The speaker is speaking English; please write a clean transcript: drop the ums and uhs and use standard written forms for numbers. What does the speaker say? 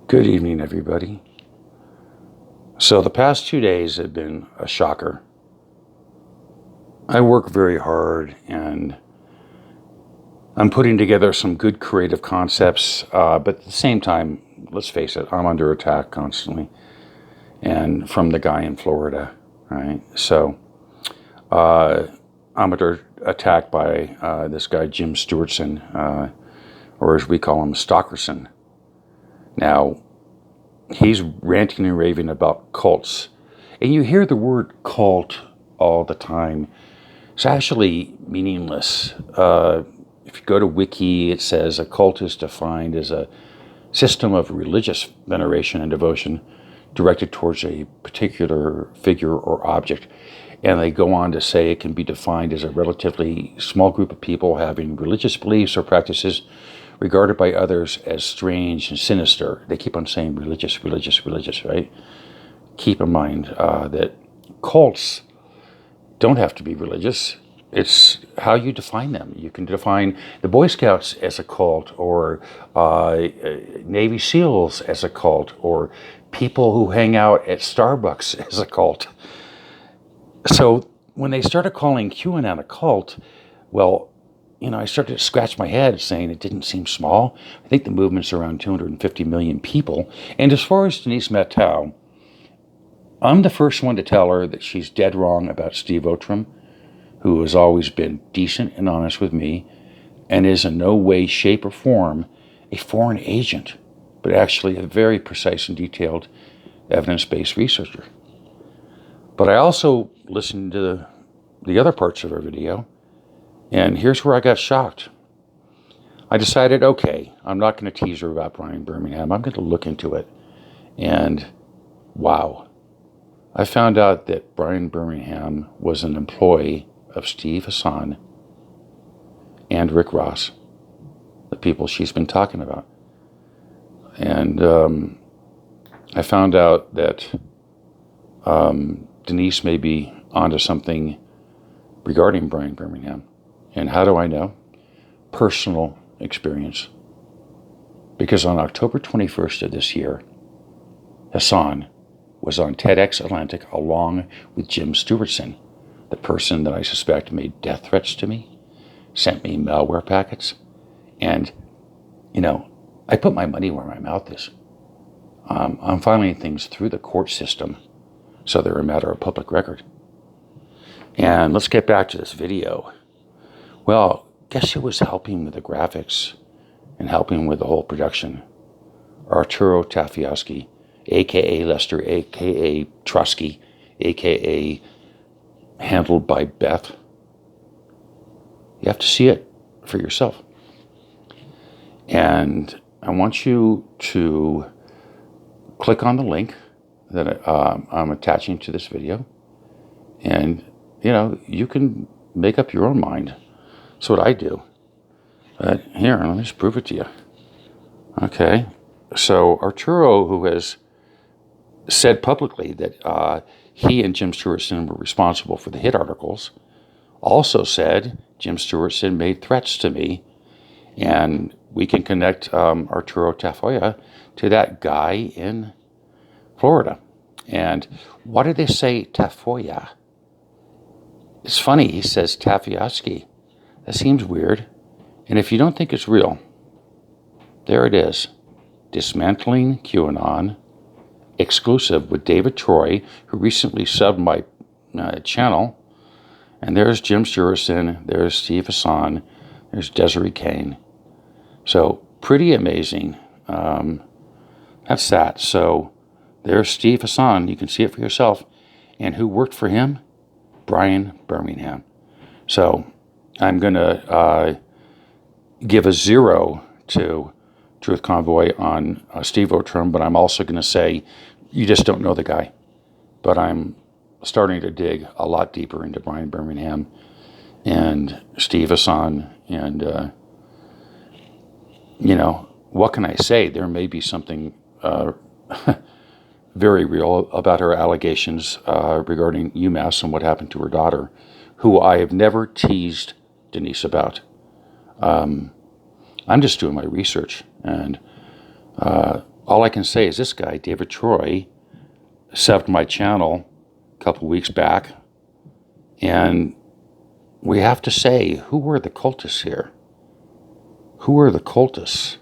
Good evening, everybody. So the past 2 days have been a shocker. I work very hard and I'm putting together some good creative concepts, but at the same time, let's face it, I'm under attack constantly, and from the guy in Florida, right? So I'm under attack by this guy, Jim Stewartson, or as we call him, Stockerson. Now, he's ranting and raving about cults. And you hear the word cult all the time. It's actually meaningless. If you go to Wiki, it says a cult is defined as a system of religious veneration and devotion directed towards a particular figure or object. And they go on to say it can be defined as a relatively small group of people having religious beliefs or practices regarded by others as strange and sinister. They keep on saying religious, right? Keep in mind that cults don't have to be religious. It's how you define them. You can define the Boy Scouts as a cult, or Navy SEALs as a cult, or people who hang out at Starbucks as a cult. So when they started calling QAnon a cult, well, I started to scratch my head saying it didn't seem small. I think the movement's around 250 million people. And as far as Denise Matteau, I'm the first one to tell her that she's dead wrong about Steve Outtrim, who has always been decent and honest with me and is in no way, shape, or form a foreign agent, but actually a very precise and detailed evidence-based researcher. But I also listened to the other parts of her video, and here's where I got shocked. I decided, okay, I'm not going to tease her about Brian Burmingham. I'm going to look into it. And wow, I found out that Brian Burmingham was an employee of Steve Hassan and Rick Ross, the people she's been talking about. And I found out that Denise may be onto something regarding Brian Burmingham. And how do I know? Personal experience. Because on October 21st of this year, Hassan was on TEDx Atlantic along with Jim Stewartson, the person that I suspect made death threats to me, sent me malware packets, and, I put my money where my mouth is. I'm filing things through the court system, so they're a matter of public record. And let's get back to this video. Well, guess who was helping with the graphics and helping with the whole production? Arturo Tafoya, a.k.a. Lester, a.k.a. Trotsky, a.k.a. handled by Beth. You have to see it for yourself. And I want you to click on the link that I'm attaching to this video. And, you can make up your own mind. That's what I do. But here, let me just prove it to you. Okay. So Arturo, who has said publicly that he and Jim Stewartson were responsible for the hit articles, also said Jim Stewartson made threats to me, and we can connect Arturo Tafoya to that guy in Florida. And why do they say Tafoya? It's funny, he says Tafoya. That seems weird. And if you don't think it's real, there it is. Dismantling QAnon, exclusive with David Troy, who recently subbed my channel. And there's Jim Stewartson, there's Steve Hassan, there's Desiree Kane. So pretty amazing. That's that. So there's Steve Hassan. You can see it for yourself. And who worked for him? Brian Burmingham. So I'm going to give a 0 to Truth Convoy on Steve Outtrim, but I'm also going to say you just don't know the guy. But I'm starting to dig a lot deeper into Brian Burmingham and Steve Hassan. And, what can I say? There may be something very real about her allegations regarding UMass and what happened to her daughter, who I have never teased Denise about. I'm just doing my research, and all I can say is this guy, David Troy, subbed my channel a couple weeks back, and we have to say, who were the cultists here? Who were the cultists?